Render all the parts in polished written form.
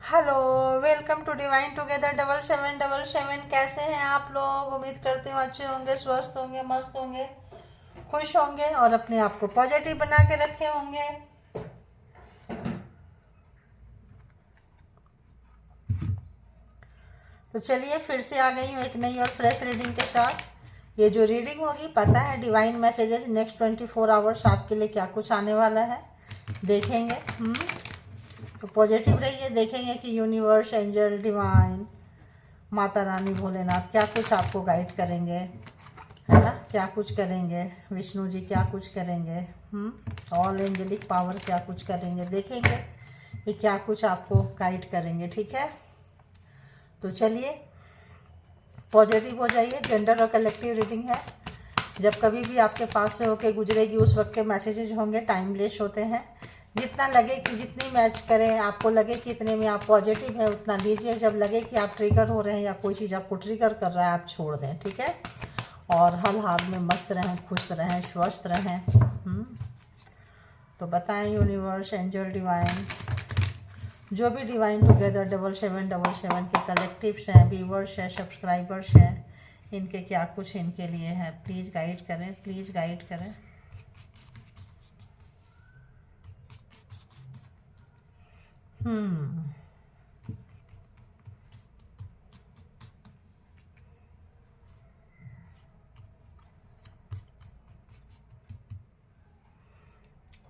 Hello, welcome to divine together 7777। कैसे हैं आप लोग? उम्मीद करती हूँ अच्छे होंगे, स्वस्थ होंगे, मस्त होंगे, खुश होंगे और अपने आप को पॉजिटिव बना के रखे होंगे। तो चलिए फिर से आ गई हूँ एक नई और फ्रेश रीडिंग के साथ। ये जो रीडिंग होगी, पता है डिवाइन मैसेजेस नेक्स्ट 24 आवर्स आपके लिए क्या कुछ आने वाला है, देखेंगे। तो पॉजिटिव रहिए, देखेंगे कि universe, angel, divine, Mata Rani, Bholenath क्या कुछ आपको गाइड करेंगे, है ना, क्या कुछ करेंगे, विष्णु जी क्या कुछ करेंगे, ऑल एंजलिक पावर क्या कुछ करेंगे, देखेंगे ये क्या कुछ आपको गाइड करेंगे। ठीक है, तो चलिए पॉजिटिव हो जाइए। जेंडर और कलेक्टिव रीडिंग है। जब कभी भी आपके पास से होके गुजरेगी उस वक्त के मैसेजेज होंगे टाइमलेस होते हैं। जितना लगे कि जितनी मैच करें, आपको लगे कि इतने में आप पॉजिटिव है उतना लीजिए। जब लगे कि आप ट्रिगर हो रहे हैं या कोई चीज़ आपको ट्रिगर कर रहा है, आप छोड़ दें। ठीक है, और हर हाल में मस्त रहें, खुश रहें, स्वस्थ रहें। तो बताएं यूनिवर्स, एंजल, डिवाइन, जो भी डिवाइन टुगेदर 7777 के कलेक्टिव्स हैं, व्यूवर्स हैं, सब्सक्राइबर्स हैं, इनके क्या कुछ इनके लिए है, प्लीज़ गाइड करें, प्लीज़ गाइड करें।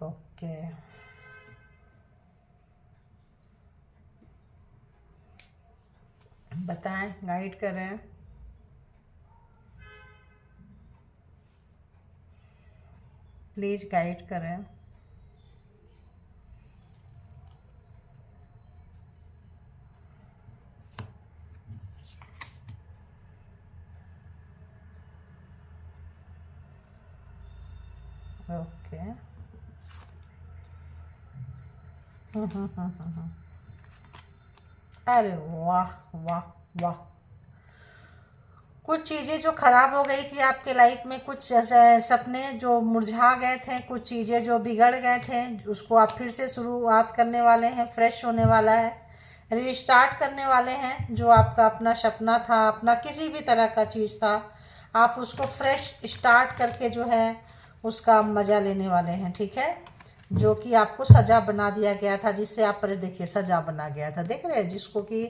ओके, बताएं, गाइड करें। प्लीज़ गाइड करें। ओके। अरे वाह वाह वाह। कुछ चीज़ें जो खराब हो गई थी आपके लाइफ में, कुछ ऐसे सपने जो मुरझा गए थे, कुछ चीज़ें जो बिगड़ गए थे, उसको आप फिर से शुरुआत करने वाले हैं। फ्रेश होने वाला है, रिस्टार्ट करने वाले हैं। जो आपका अपना सपना था, अपना किसी भी तरह का चीज़ था, आप उसको फ्रेश स्टार्ट करके जो है उसका मज़ा लेने वाले हैं। ठीक है, जो कि आपको सजा बना दिया गया था, जिससे आप पर देखिए सजा बना गया था, देख रहे हैं, जिसको कि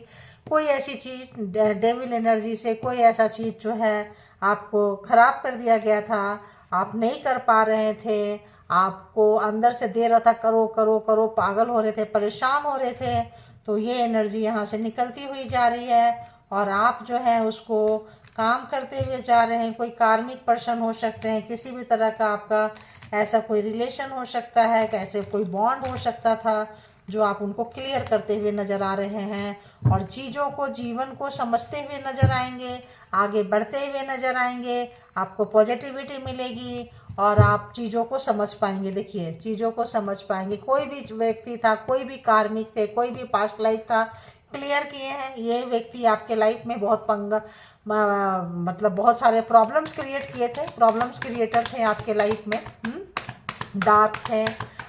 कोई ऐसी चीज़ डेविल एनर्जी से, कोई ऐसा चीज़ जो है आपको खराब कर दिया गया था, आप नहीं कर पा रहे थे, आपको अंदर से दे रहा था करो करो करो, पागल हो रहे थे, परेशान हो रहे थे। तो ये एनर्जी यहाँ से निकलती हुई जा रही है और आप जो है उसको काम करते हुए जा रहे हैं। कोई कार्मिक पर्सन हो सकते हैं, किसी भी तरह का आपका ऐसा कोई रिलेशन हो सकता है, कैसे कोई बॉन्ड हो सकता था, जो आप उनको क्लियर करते हुए नज़र आ रहे हैं और चीज़ों को, जीवन को समझते हुए नज़र आएंगे, आगे बढ़ते हुए नज़र आएंगे। आपको पॉजिटिविटी मिलेगी और आप चीज़ों को समझ पाएंगे। देखिए, चीज़ों को समझ पाएंगे। कोई भी व्यक्ति था, कोई भी कार्मिक थे, कोई भी पास्ट लाइफ था, क्लियर किए हैं। ये व्यक्ति आपके लाइफ में बहुत मतलब बहुत सारे प्रॉब्लम्स क्रिएट किए थे, प्रॉब्लम्स क्रिएटर थे आपके लाइफ में, डार्क थे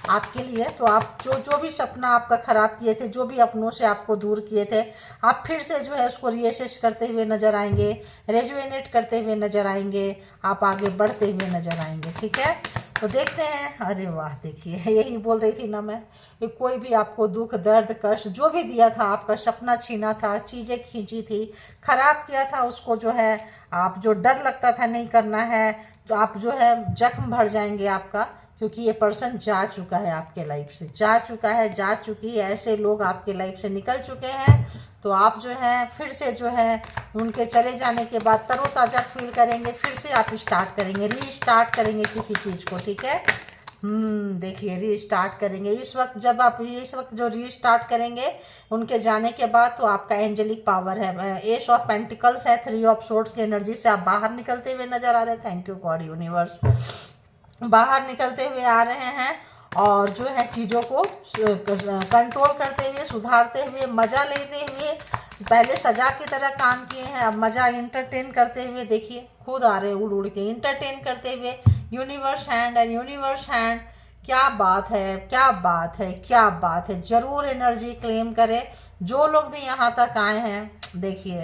आपके लिए। तो आप जो जो भी सपना आपका खराब किए थे, जो भी अपनों से आपको दूर किए थे, आप फिर से जो है उसको रीअसेस करते हुए नजर आएंगे, रेजुएनेट करते हुए नजर आएंगे, आप आगे बढ़ते हुए नजर आएंगे। ठीक है, तो देखते हैं। अरे वाह, देखिए यही बोल रही थी ना मैं, कि कोई भी आपको दुख, दर्द, कष्ट जो भी दिया था, आपका सपना छीना था, चीज़ें खींची थी, खराब किया था, उसको जो है आप, जो डर लगता था नहीं करना है, जो आप जो है जख्म भर जाएंगे आपका, क्योंकि ये पर्सन जा चुका है आपके लाइफ से, जा चुका है, जा चुकी है। ऐसे लोग आपके लाइफ से निकल चुके हैं। तो आप जो है फिर से जो है उनके चले जाने के बाद तरोताज़ा फील करेंगे, फिर से आप स्टार्ट करेंगे, रीस्टार्ट करेंगे किसी चीज़ को। ठीक है, देखिए रीस्टार्ट करेंगे इस वक्त। जब आप इस वक्त जो रीस्टार्ट करेंगे उनके जाने के बाद, तो आपका एंजेलिक पावर है, एस ऑफ पेंटिकल्स है, 3 ऑफ सोर्ड्स की एनर्जी से आप बाहर निकलते हुए नजर आ रहे हैं। थैंक यू गॉड, यूनिवर्स, बाहर निकलते हुए आ रहे हैं और जो है चीज़ों को कंट्रोल करते हुए, सुधारते हुए, मज़ा लेते हुए। पहले सजा की तरह काम किए हैं, अब मज़ा इंटरटेन करते हुए, देखिए खुद आ रहे उड़ उड़ के इंटरटेन करते हुए। Universe hand and universe hand क्या बात है, क्या बात है, क्या बात है। जरूर एनर्जी क्लेम करें जो लोग भी यहाँ तक आए हैं। देखिए,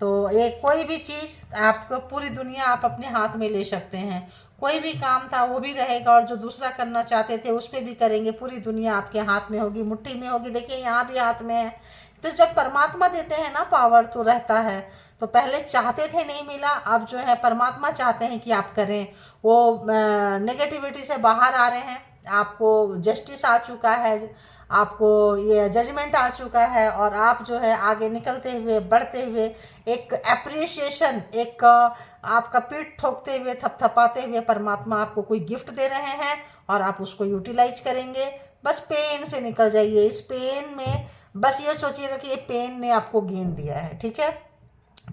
तो एक कोई भी चीज़ आपको, पूरी दुनिया आप अपने हाथ में ले सकते हैं। कोई भी काम था वो भी रहेगा, और जो दूसरा करना चाहते थे उस पर भी करेंगे। पूरी दुनिया आपके हाथ में होगी, मुट्ठी में होगी। देखिए यहाँ भी हाथ में है। तो जब परमात्मा देते हैं ना पावर, तो रहता है। तो पहले चाहते थे, नहीं मिला, अब जो है परमात्मा चाहते हैं कि आप करें। वो नेगेटिविटी से बाहर आ रहे हैं, आपको जस्टिस आ चुका है, आपको ये जजमेंट आ चुका है, और आप जो है आगे निकलते हुए, बढ़ते हुए, एक अप्रिसिएशन, एक आपका पीठ ठोकते हुए, थपथपाते हुए परमात्मा आपको कोई गिफ्ट दे रहे हैं, और आप उसको यूटिलाइज करेंगे। बस पेन से निकल जाइए। इस पेन में बस ये सोचिएगा कि ये पेन ने आपको गेन दिया है, ठीक है।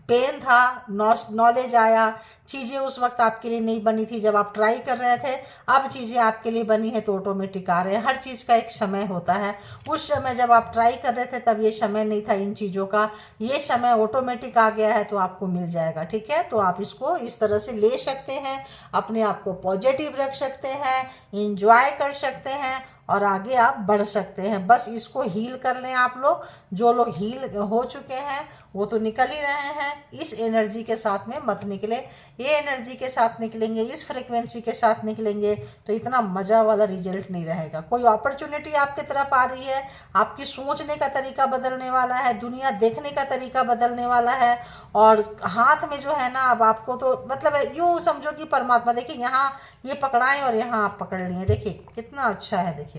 पेन था, नॉलेज आया, चीज़ें उस वक्त आपके लिए नहीं बनी थी जब आप ट्राई कर रहे थे, अब चीज़ें आपके लिए बनी है तो ऑटोमेटिक आ रहे हैं। हर चीज़ का एक समय होता है। उस समय जब आप ट्राई कर रहे थे तब ये समय नहीं था इन चीज़ों का, ये समय ऑटोमेटिक आ गया है, तो आपको मिल जाएगा, ठीक है। तो आप इसको इस तरह से ले सकते हैं, अपने आप को पॉजिटिव रख सकते हैं, इंजॉय कर सकते हैं, और आगे आप बढ़ सकते हैं। बस इसको हील कर लें आप लोग। जो लोग हील हो चुके हैं वो तो निकल ही रहे हैं। इस एनर्जी के साथ में मत निकले। ये एनर्जी के साथ निकलेंगे, इस फ्रिक्वेंसी के साथ निकलेंगे तो इतना मज़ा वाला रिजल्ट नहीं रहेगा। कोई अपॉर्चुनिटी आपकी तरफ आ रही है, आपकी सोचने का तरीका बदलने वाला है, दुनिया देखने का तरीका बदलने वाला है, और हाथ में जो है ना, अब आपको तो मतलब यूँ समझो कि परमात्मा, देखिए यहाँ ये पकड़ाएं और यहाँ आप पकड़ लिए। देखिए कितना अच्छा है। देखिए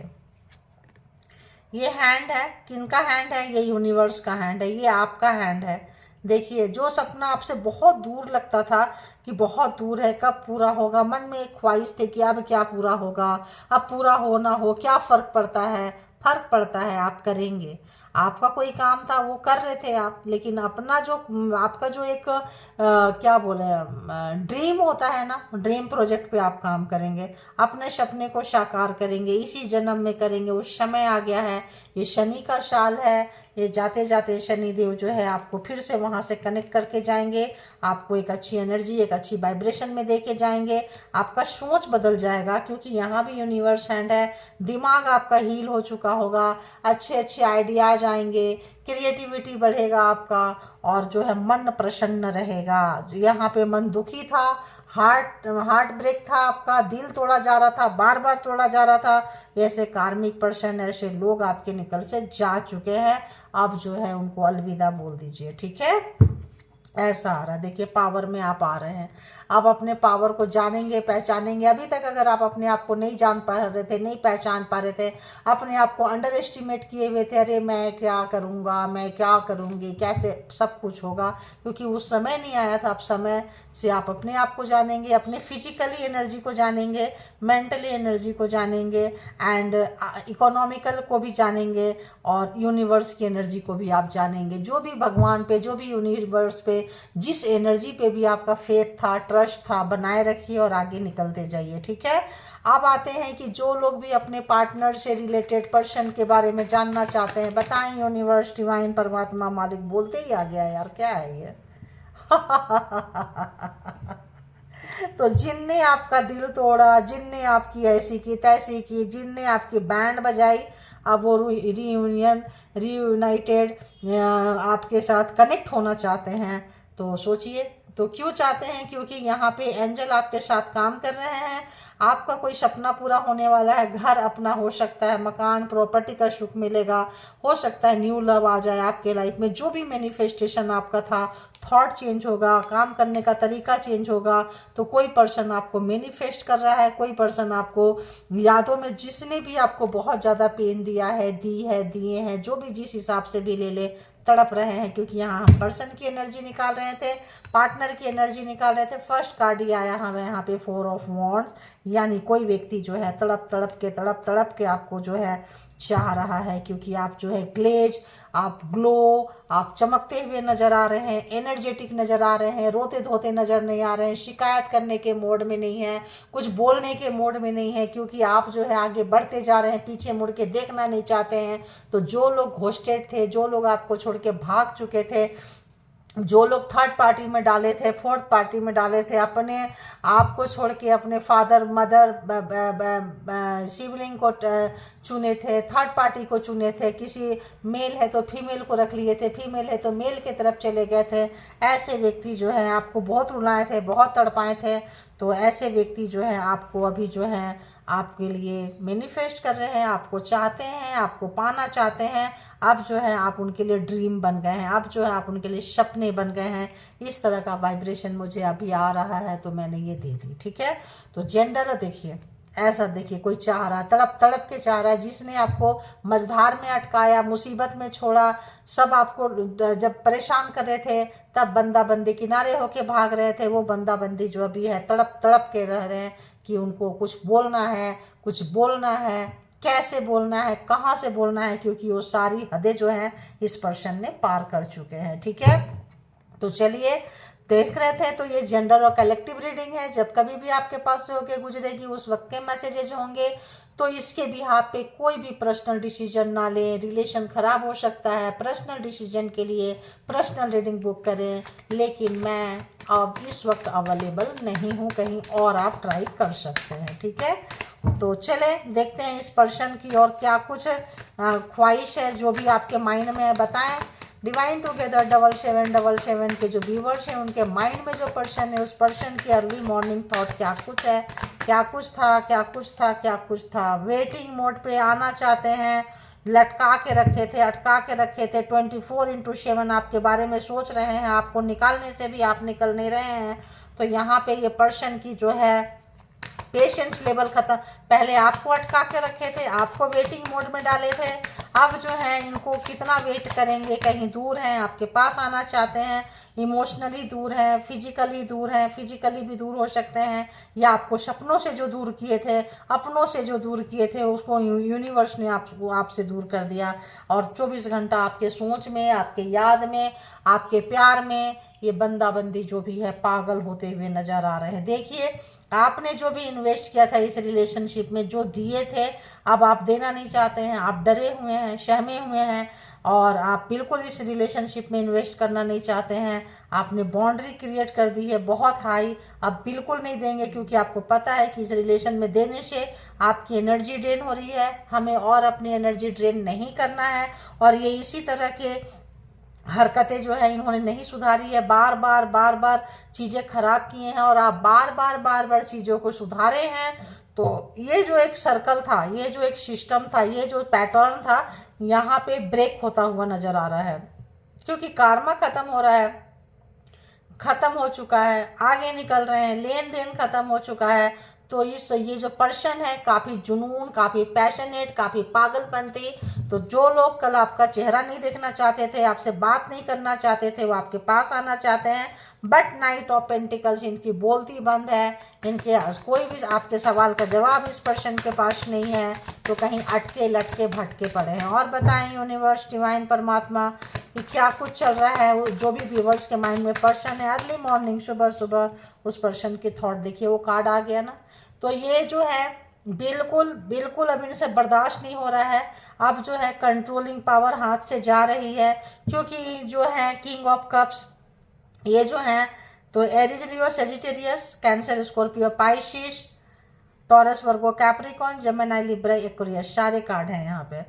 ये हैंड है, किनका हैंड है? ये यूनिवर्स का हैंड है, ये आपका हैंड है। देखिए जो सपना आपसे बहुत दूर लगता था कि बहुत दूर है, कब पूरा होगा, मन में एक ख्वाहिश थी कि अब क्या पूरा होगा, अब पूरा हो ना हो क्या फ़र्क पड़ता है? फर्क पड़ता है, आप करेंगे। आपका कोई काम था वो कर रहे थे आप, लेकिन अपना जो आपका जो एक क्या बोले ड्रीम होता है ना, ड्रीम प्रोजेक्ट पे आप काम करेंगे, अपने सपने को साकार करेंगे, इसी जन्म में करेंगे। उस समय आ गया है। ये शनि का साल है। ये जाते जाते शनि देव जो है आपको फिर से वहाँ से कनेक्ट करके जाएंगे, आपको एक अच्छी एनर्जी, एक अच्छी वाइब्रेशन में दे के जाएंगे। आपका सोच बदल जाएगा, क्योंकि यहाँ भी यूनिवर्स हैंड है। दिमाग आपका हील हो चुका होगा, अच्छे अच्छे आइडियाज आएंगे, क्रिएटिविटी बढ़ेगा आपका, और जो है मन प्रसन्न रहेगा। यहाँ पे मन दुखी था, हार्ट ब्रेक था, आपका दिल तोड़ा जा रहा था, बार बार तोड़ा जा रहा था, ऐसे कार्मिक पर्सन, ऐसे लोग आपके निकल से जा चुके हैं। अब जो है उनको अलविदा बोल दीजिए, ठीक है। ऐसा आ रहा है। देखिए पावर में आप आ रहे हैं, आप अपने पावर को जानेंगे, पहचानेंगे। अभी तक अगर आप अपने आप को नहीं जान पा रहे थे, नहीं पहचान पा रहे थे, अपने आप को अंडर एस्टिमेट किए हुए थे, अरे मैं क्या करूँगा, मैं क्या करूँगी, कैसे सब कुछ होगा, क्योंकि उस समय नहीं आया था। अब समय से आप अपने आप को जानेंगे, अपने फिजिकली एनर्जी को जानेंगे, मेंटली एनर्जी को जानेंगे, एंड इकोनॉमिकल को भी जानेंगे, और यूनिवर्स की एनर्जी को भी आप जानेंगे। जो भी भगवान पे, जो भी यूनिवर्स पे, जिस एनर्जी पे भी आपका फेथ था, ट्रस्ट था, बनाए रखिए और आगे निकलते जाइए, ठीक है। अब आते हैं कि जो लोग भी अपने पार्टनर से रिलेटेड पर्सन के बारे में जानना चाहते हैं, बताएं। यूनिवर्स, डिवाइन, परमात्मा, मालिक बोलते ही आ गया यार, क्या है ये? तो जिनने आपका दिल तोड़ा, जिनने आपकी ऐसी की तैसी की, जिनने आपकी बैंड बजाई, अब वो रीयूनाइटेड आपके साथ कनेक्ट होना चाहते हैं। तो सोचिए, तो क्यों चाहते हैं? क्योंकि यहाँ पे एंजल आपके साथ काम कर रहे हैं। आपका कोई सपना पूरा होने वाला है, घर अपना हो सकता है, मकान, प्रॉपर्टी का सुख मिलेगा, हो सकता है न्यू लव आ जाए आपके लाइफ में। जो भी मैनिफेस्टेशन आपका था, थॉट चेंज होगा, काम करने का तरीका चेंज होगा। तो कोई पर्सन आपको मैनिफेस्ट कर रहा है, कोई पर्सन आपको यादों में, जिसने भी आपको बहुत ज़्यादा पेन दिया है, दिए हैं, जो भी जिस हिसाब से भी ले ले, तड़प रहे हैं। क्योंकि यहाँ हम पर्सन की एनर्जी निकाल रहे थे, पार्टनर की एनर्जी निकाल रहे थे। फर्स्ट कार्ड ही आया हमें यहाँ पे 4 ऑफ वॉन्ड्स, यानी कोई व्यक्ति जो है तड़प तड़प के आपको जो है चाह रहा है, क्योंकि आप जो है ग्लेज, आप ग्लो, आप चमकते हुए नजर आ रहे हैं, एनर्जेटिक नजर आ रहे हैं, रोते धोते नजर नहीं आ रहे हैं, शिकायत करने के मोड में नहीं है, कुछ बोलने के मोड में नहीं है, क्योंकि आप जो है आगे बढ़ते जा रहे हैं, पीछे मुड़ के देखना नहीं चाहते हैं। तो जो लोग घोस्टेड थे, जो लोग आपको छोड़ के भाग चुके थे, जो लोग थर्ड पार्टी में डाले थे, फोर्थ पार्टी में डाले थे, अपने आप को छोड़ के अपने फादर मदर शिवलिंग को चुने थे, थर्ड पार्टी को चुने थे, किसी मेल है तो फीमेल को रख लिए थे, फीमेल है तो मेल की तरफ चले गए थे, ऐसे व्यक्ति जो है आपको बहुत रुलाए थे, बहुत तड़पाए थे। तो ऐसे व्यक्ति जो है आपको अभी जो है आपके लिए मैनिफेस्ट कर रहे हैं, आपको चाहते हैं, आपको पाना चाहते हैं। अब जो है आप उनके लिए ड्रीम बन गए हैं, अब जो है आप उनके लिए सपने बन गए हैं। इस तरह का वाइब्रेशन मुझे अभी आ रहा है, तो मैंने ये दे दी। ठीक है, तो जेंडर देखिए, ऐसा देखिए कोई चाह रहा है, तड़प तड़प के चाह रहा है, जिसने आपको मझधार में अटकाया, मुसीबत में छोड़ा, सब आपको जब परेशान कर रहे थे तब बंदा बंदी किनारे होके भाग रहे थे, वो बंदा बंदी जो अभी है तड़प तड़प के रह रहे हैं कि उनको कुछ बोलना है, कुछ बोलना है, कैसे बोलना है, कहाँ से बोलना है, क्योंकि वो सारी हदें जो हैं इस पर्सन ने पार कर चुके हैं। ठीक है, तो चलिए देख रहे थे, तो ये जेंडर और कलेक्टिव रीडिंग है। जब कभी भी आपके पास से होके गुजरेगी उस वक्त के मैसेजेज होंगे, तो इसके बिहाफ पे कोई भी पर्सनल डिसीजन ना लें, रिलेशन खराब हो सकता है। पर्सनल डिसीजन के लिए पर्सनल रीडिंग बुक करें, लेकिन मैं अब इस वक्त अवेलेबल नहीं हूँ, कहीं और आप ट्राई कर सकते हैं। ठीक है, तो चले देखते हैं इस पर्सन की और क्या कुछ ख्वाहिश है, जो भी आपके माइंड में है बताएं। डिवाइन टुगेदर 7777 के जो व्यूवर्स हैं उनके माइंड में जो पर्सन है, उस पर्सन की अर्ली मॉर्निंग थॉट क्या कुछ है, क्या कुछ था, क्या कुछ था, क्या कुछ था। वेटिंग मोड पे आना चाहते हैं, लटका के रखे थे, अटका के रखे थे, 24/7 आपके बारे में सोच रहे हैं, आपको निकालने से भी आप निकल नहीं रहे हैं। तो यहाँ पे ये पर्सन की जो है पेशेंस लेवल खत्म, पहले आपको अटका के रखे थे, आपको वेटिंग मोड में डाले थे, अब जो है इनको कितना वेट करेंगे, कहीं दूर हैं, आपके पास आना चाहते हैं, इमोशनली दूर हैं, फिजिकली दूर हैं, फिजिकली भी दूर हो सकते हैं, या आपको सपनों से जो दूर किए थे, अपनों से जो दूर किए थे, उसको यूनिवर्स ने आपसे दूर कर दिया, और 24 घंटा आपके सोच में, आपके याद में, आपके प्यार में ये बंदा बंदी जो भी है पागल होते हुए नजर आ रहे हैं। देखिए, आपने जो भी इन्वेस्ट किया था इस रिलेशनशिप में, जो दिए थे, अब आप देना नहीं चाहते हैं, आप डरे हुए हैं, सहमे हुए हैं, और आप बिल्कुल इस रिलेशनशिप में इन्वेस्ट करना नहीं चाहते हैं। आपने बाउंड्री क्रिएट कर दी है बहुत हाई, अब बिल्कुल नहीं देंगे, क्योंकि आपको पता है कि इस रिलेशन में देने से आपकी एनर्जी ड्रेन हो रही है, हमें और अपनी एनर्जी ड्रेन नहीं करना है। और ये इसी तरह के हरकतें जो है इन्होंने नहीं सुधारी है, बार बार चीज़ें खराब किए हैं, और आप बार बार चीज़ों को सुधारे हैं। तो ये जो एक सर्कल था, ये जो एक सिस्टम था, ये जो पैटर्न था, यहाँ पे ब्रेक होता हुआ नजर आ रहा है, क्योंकि कार्मा खत्म हो रहा है, खत्म हो चुका है, आगे निकल रहे हैं, लेन देन खत्म हो चुका है। तो ये जो पर्सन है काफ़ी जुनून, काफ़ी पैशनेट, काफ़ी पागलपंती। तो जो लोग कल आपका चेहरा नहीं देखना चाहते थे, आपसे बात नहीं करना चाहते थे, वो आपके पास आना चाहते हैं। बट नाइट ऑफ पेंटिकल्स इनकी बोलती बंद है, इनके कोई भी आपके सवाल का जवाब इस पर्सन के पास नहीं है, तो कहीं अटके लटके भटके पड़े हैं। और बताएं यूनिवर्स, डिवाइन, परमात्मा, कि क्या कुछ चल रहा है। जो भी व्यूवर्स के माइंड में पर्सन है, अर्ली मॉर्निंग, सुबह सुबह उस पर्सन की थॉट देखिए, वो कार्ड आ गया ना। तो ये जो है बिल्कुल अब इनसे बर्दाश्त नहीं हो रहा है। अब जो है कंट्रोलिंग पावर हाथ से जा रही है, क्योंकि जो है किंग ऑफ कप्स ये जो है, तो Aries, Leo, Sagittarius, Cancer, Scorpio, Pisces, Taurus, Virgo, Capricorn, Gemini, Libra, Aquarius, सारे कार्ड हैं यहाँ पे।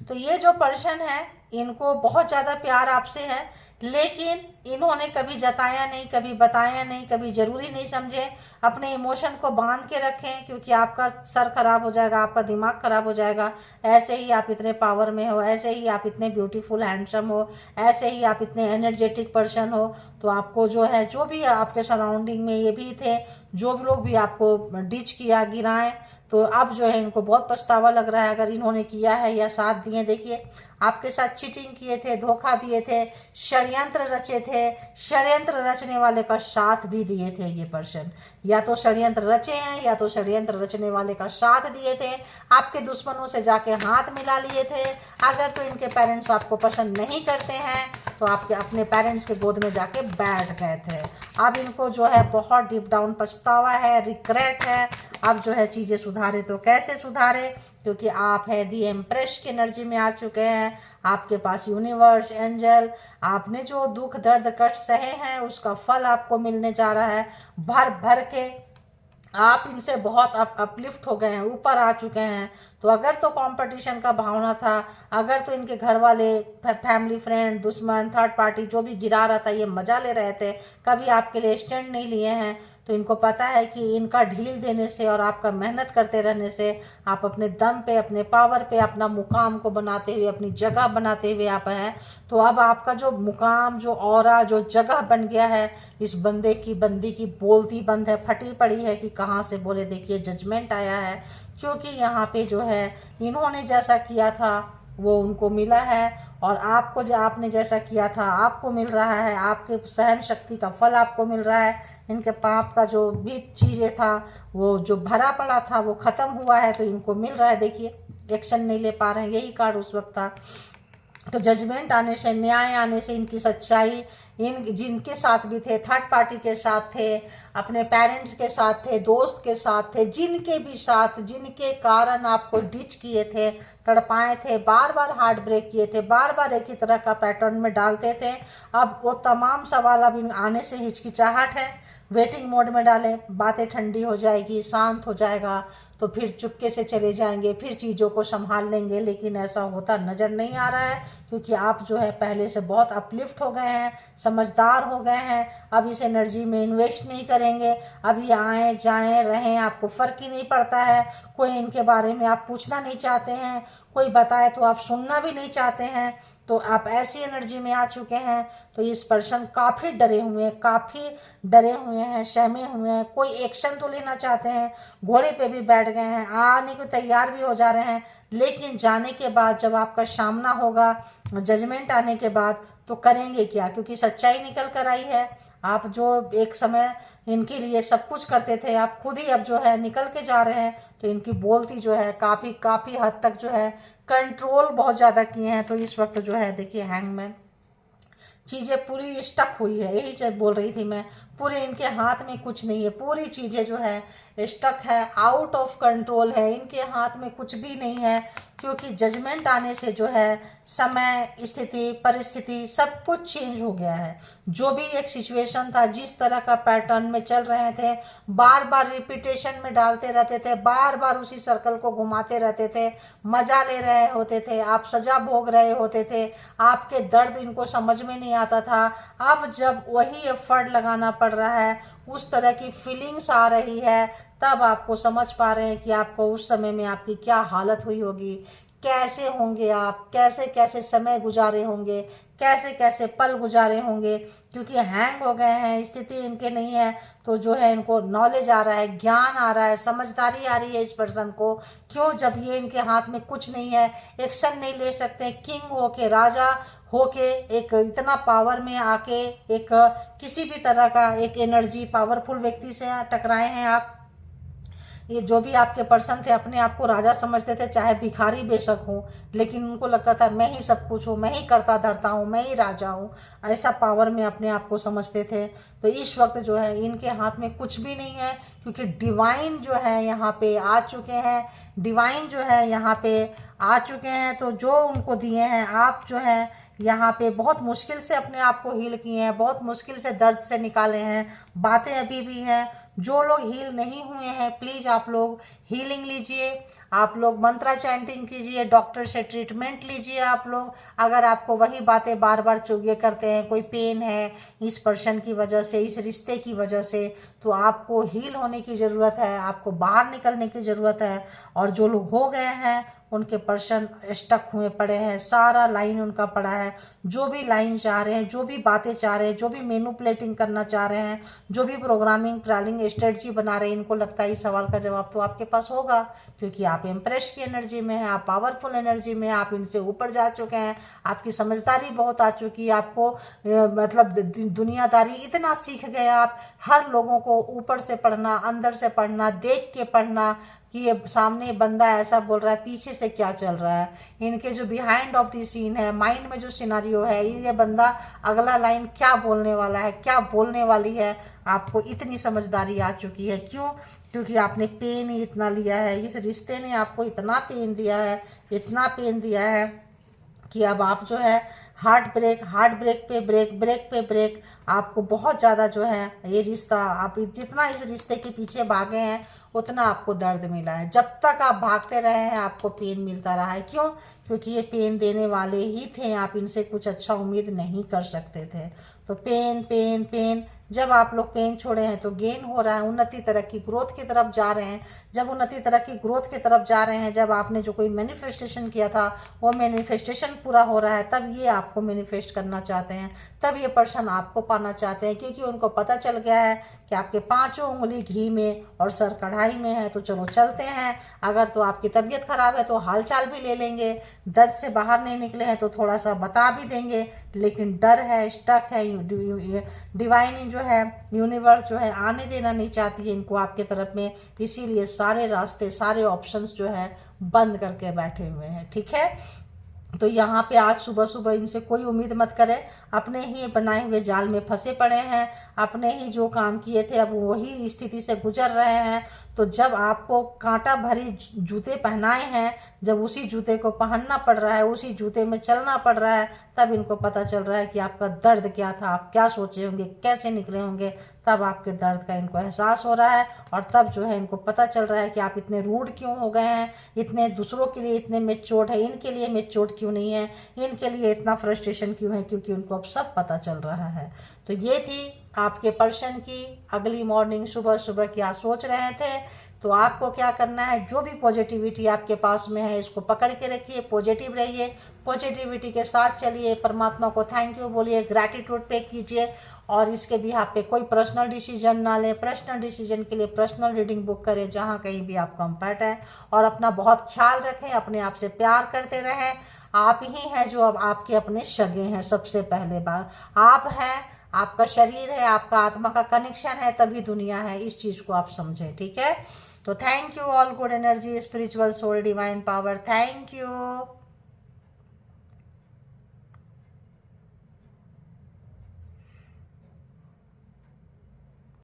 तो ये जो पर्सन है इनको बहुत ज़्यादा प्यार आपसे है, लेकिन इन्होंने कभी जताया नहीं, कभी बताया नहीं, कभी ज़रूरी नहीं समझे, अपने इमोशन को बांध के रखें, क्योंकि आपका सर खराब हो जाएगा, आपका दिमाग खराब हो जाएगा। ऐसे ही आप इतने पावर में हो, ऐसे ही आप इतने ब्यूटीफुल हैंडसम हो, ऐसे ही आप इतने एनर्जेटिक पर्सन हो, तो आपको जो है, जो भी आपके सराउंडिंग में ये भी थे, जो भी लोग भी आपको डिच किया, गिराएं, तो अब जो है इनको बहुत पछतावा लग रहा है अगर इन्होंने किया है या साथ दिए। देखिए, आपके साथ चीटिंग किए थे, धोखा दिए थे, षड्यंत्र रचे थे, षड्यंत्र रचने वाले का साथ भी दिए थे ये पर्सन, या तो षड्यंत्र रचे हैं या तो षड्यंत्र रचने वाले का साथ दिए थे, आपके दुश्मनों से जाके हाथ मिला लिए थे। अगर तो इनके पेरेंट्स आपको पसंद नहीं करते हैं तो आपके अपने पेरेंट्स के गोद में जाके बैठ गए थे। अब इनको जो है बहुत डीप डाउन पछतावा है, रिग्रेट है, अब जो है चीज़ें सुधारे। तो कैसे सुधारे? क्योंकि आप है दी एम्प्रेस की एनर्जी में आ चुके हैं। आपके पास यूनिवर्स, एंजल, आपने जो दुख दर्द कष्ट सहे हैं उसका फल आपको मिलने जा रहा है भर भर के। आप इनसे बहुत अपलिफ्ट हो गए हैं, ऊपर आ चुके हैं। तो अगर तो कंपटीशन का भावना था, अगर तो इनके घर वाले, फैमिली, फ्रेंड, दुश्मन, थर्ड पार्टी जो भी गिरा रहा था, ये मजा ले रहे थे, कभी आपके लिए स्टैंड नहीं लिए हैं, तो इनको पता है कि इनका ढील देने से और आपका मेहनत करते रहने से आप अपने दम पे, अपने पावर पे, अपना मुकाम को बनाते हुए, अपनी जगह बनाते हुए आप हैं। तो अब आपका जो मुकाम, जो ऑरा, जो जगह बन गया है, इस बंदी की बोलती बंद है, फटी पड़ी है कि कहाँ से बोले। देखिए जजमेंट आया है, क्योंकि यहाँ पे जो है इन्होंने जैसा किया था वो उनको मिला है, और आपको जो आपने जैसा किया था आपको मिल रहा है। आपके सहन शक्ति का फल आपको मिल रहा है। इनके पाप का जो भी चीज़ें था, वो जो भरा पड़ा था, वो ख़त्म हुआ है, तो इनको मिल रहा है। देखिए एक्शन नहीं ले पा रहे हैं, यही कार्ड उस वक्त था। तो जजमेंट आने से, न्याय आने से, इनकी सच्चाई, इन जिनके साथ भी थे, थर्ड पार्टी के साथ थे, अपने पेरेंट्स के साथ थे, दोस्त के साथ थे, जिनके भी साथ, जिनके कारण आपको डिच किए थे, तड़पाए थे, बार बार हार्ट ब्रेक किए थे, बार बार एक ही तरह का पैटर्न में डालते थे, अब वो तमाम सवाल अब आने से हिचकिचाहट है। वेटिंग मोड में डालें, बातें ठंडी हो जाएगी, शांत हो जाएगा, तो फिर चुपके से चले जाएंगे, फिर चीज़ों को संभाल लेंगे। लेकिन ऐसा होता नज़र नहीं आ रहा है, क्योंकि आप जो है पहले से बहुत अपलिफ्ट हो गए हैं, समझदार हो गए हैं। अब इस एनर्जी में इन्वेस्ट नहीं करेंगे, अभी आएँ जाएँ रहें, आपको फ़र्क ही नहीं पड़ता है। कोई इनके बारे में आप पूछना नहीं चाहते हैं, कोई बताए तो आप सुनना भी नहीं चाहते हैं। तो आप ऐसी एनर्जी में आ चुके हैं। तो इस पर्सन काफ़ी डरे हुए हैं, काफ़ी डरे हुए हैं, सहमे हुए हैं। कोई एक्शन तो लेना चाहते हैं, घोड़े पे भी बैठ गए हैं, आने को तैयार भी हो जा रहे हैं, लेकिन जाने के बाद जब आपका सामना होगा, जजमेंट आने के बाद, तो करेंगे क्या? क्योंकि सच्चाई निकल कर आई है। आप जो एक समय इनके लिए सब कुछ करते थे, आप खुद ही अब जो है निकल के जा रहे हैं। तो इनकी बोलती जो है काफ़ी हद तक जो है कंट्रोल बहुत ज़्यादा किए हैं। तो इस वक्त जो है देखिए हैंगमैन, चीज़ें पूरी स्टक हुई है, यही चीज़ बोल रही थी मैं। पूरे इनके हाथ में कुछ नहीं है, पूरी चीज़ें जो है स्टक है, आउट ऑफ कंट्रोल है, इनके हाथ में कुछ भी नहीं है। क्योंकि जजमेंट आने से जो है समय, स्थिति, परिस्थिति सब कुछ चेंज हो गया है। जो भी एक सिचुएशन था, जिस तरह का पैटर्न में चल रहे थे, बार बार रिपीटेशन में डालते रहते थे, बार बार उसी सर्कल को घुमाते रहते थे, मजा ले रहे होते थे, आप सजा भोग रहे होते थे, आपके दर्द इनको समझ में नहीं आता था। अब जब वही एफर्ट लगाना पड़ रहा है, उस तरह की फीलिंग्स आ रही है, तब आपको समझ पा रहे हैं कि आपको उस समय में आपकी क्या हालत हुई होगी, कैसे होंगे आप, कैसे कैसे समय गुजारे होंगे, कैसे कैसे पल गुजारे होंगे। क्योंकि हैंग हो गए हैं, स्थिति इनके नहीं है, तो जो है इनको नॉलेज आ रहा है, ज्ञान आ रहा है, समझदारी आ रही है इस पर्सन को। क्यों? जब ये इनके हाथ में कुछ नहीं है, एक्शन नहीं ले सकते, किंग होके, राजा होके, एक इतना पावर में आके, एक किसी भी तरह का एक एनर्जी पावरफुल व्यक्ति से टकराए हैं आप। ये जो भी आपके पर्सन थे अपने आप को राजा समझते थे, चाहे भिखारी बेशक हो, लेकिन उनको लगता था मैं ही सब कुछ हूँ, मैं ही करता धरता हूँ, मैं ही राजा हूँ, ऐसा पावर में अपने आप को समझते थे। तो इस वक्त जो है इनके हाथ में कुछ भी नहीं है, क्योंकि डिवाइन जो है यहाँ पे आ चुके हैं, डिवाइन जो है यहाँ पे आ चुके हैं। तो जो उनको दिए हैं, आप जो है यहाँ पे बहुत मुश्किल से अपने आप को हील किए हैं, बहुत मुश्किल से दर्द से निकाले हैं, बातें अभी भी हैं। जो लोग हील नहीं हुए हैं, प्लीज़ आप लोग हीलिंग लीजिए, आप लोग मंत्रा चैंटिंग कीजिए, डॉक्टर से ट्रीटमेंट लीजिए। आप लोग अगर आपको वही बातें बार बार चुगिए करते हैं, कोई पेन है इस पर्सन की वजह से, इस रिश्ते की वजह से, तो आपको हील होने की ज़रूरत है, आपको बाहर निकलने की ज़रूरत है। और जो लोग हो गए हैं उनके पर्सन स्टक हुए पड़े हैं, सारा लाइन उनका पड़ा है। जो भी लाइन चाह रहे हैं, जो भी बातें चाह रहे हैं, जो भी मैनिपुलेटिंग करना चाह रहे हैं, जो भी प्रोग्रामिंग प्लानिंग स्ट्रेटजी बना रहे हैं, इनको लगता है इस सवाल का जवाब तो आपके पास होगा, क्योंकि आप एम्प्रेस की एनर्जी में हैं, आप पावरफुल एनर्जी में हैं, आप इनसे ऊपर जा चुके हैं, आपकी समझदारी बहुत आ चुकी है, आपको मतलब दुनियादारी इतना सीख गए आप। हर लोगों को ऊपर से पढ़ना, अंदर से पढ़ना, देख के पढ़ना कि ये सामने बंदा ऐसा बोल रहा है, पीछे से क्या चल रहा है, इनके जो बिहाइंड ऑफ द सीन है, माइंड में जो सिनारियो है, ये बंदा अगला लाइन क्या बोलने वाला है, क्या बोलने वाली है, आपको इतनी समझदारी आ चुकी है। क्यों? क्योंकि आपने पेन ही इतना लिया है, इस रिश्ते ने आपको इतना पेन दिया है, इतना पेन दिया है कि अब आप जो है हार्ट ब्रेक पे ब्रेक, ब्रेक पे ब्रेक, आपको बहुत ज़्यादा जो है ये रिश्ता, आप जितना इस रिश्ते के पीछे भागे हैं उतना आपको दर्द मिला है। जब तक आप भागते रहे हैं आपको पेन मिलता रहा है। क्यों? क्योंकि ये पेन देने वाले ही थे, आप इनसे कुछ अच्छा उम्मीद नहीं कर सकते थे। तो पेन पेन पेन, जब आप लोग पेन छोड़े हैं तो गेन हो रहा है, उन्नति तरक्की ग्रोथ की तरफ जा रहे हैं। जब उन्नति तरक्की ग्रोथ की तरफ जा रहे हैं, जब आपने जो कोई मैनिफेस्टेशन किया था वो मैनिफेस्टेशन पूरा हो रहा है, तब ये आपको मैनिफेस्ट करना चाहते हैं, तब ये पर्सन आपको पाना चाहते हैं। क्योंकि उनको पता चल गया है कि आपके पांचों उंगली घी में और सर कढ़ाई में है। तो चलो चलते हैं। अगर तो आपकी तबीयत खराब है तो हालचाल भी ले लेंगे, दर्द से बाहर नहीं निकले हैं तो थोड़ा सा बता भी देंगे, लेकिन डर है, स्टक है, डिवाइन जो है, यूनिवर्स जो है आने देना नहीं चाहती है इनको आपके तरफ में, इसीलिए सारे रास्ते, सारे ऑप्शंस जो है बंद करके बैठे हुए हैं। ठीक है, तो यहाँ पे आज सुबह सुबह इनसे कोई उम्मीद मत करें, अपने ही बनाए हुए जाल में फंसे पड़े हैं, अपने ही जो काम किए थे अब वही स्थिति से गुजर रहे हैं। तो जब आपको कांटा भरी जूते पहनाए हैं, जब उसी जूते को पहनना पड़ रहा है, उसी जूते में चलना पड़ रहा है, तब इनको पता चल रहा है कि आपका दर्द क्या था, आप क्या सोचे होंगे, कैसे निकले होंगे। तब आपके दर्द का इनको एहसास हो रहा है, और तब जो है इनको पता चल रहा है कि आप इतने रूड क्यों हो गए हैं, इतने दूसरों के लिए इतने मेच्योर्ड है, इनके लिए मेच्योर्ड क्यों नहीं है, इनके लिए इतना फ्रस्ट्रेशन क्यों है, क्योंकि उनको अब सब पता चल रहा है। तो ये थी आपके पर्सन की अगली मॉर्निंग, सुबह सुबह क्या सोच रहे थे। तो आपको क्या करना है, जो भी पॉजिटिविटी आपके पास में है इसको पकड़ के रखिए, पॉजिटिव रहिए, पॉजिटिविटी के साथ चलिए, परमात्मा को थैंक यू बोलिए, ग्रैटिट्यूड पे कीजिए, और इसके भी आप पे कोई पर्सनल डिसीजन ना लें। पर्सनल डिसीजन के लिए पर्सनल रीडिंग बुक करें जहाँ कहीं भी आप कंफर्ट है, और अपना बहुत ख्याल रखें, अपने आप से प्यार करते रहें। आप ही हैं जो अब आपके अपने सगे हैं। सबसे पहले बात आप हैं, आपका शरीर है, आपका आत्मा का कनेक्शन है, तभी दुनिया है। इस चीज़ को आप समझें। ठीक है, तो thank you all, good energy, spiritual soul, divine power, thank you.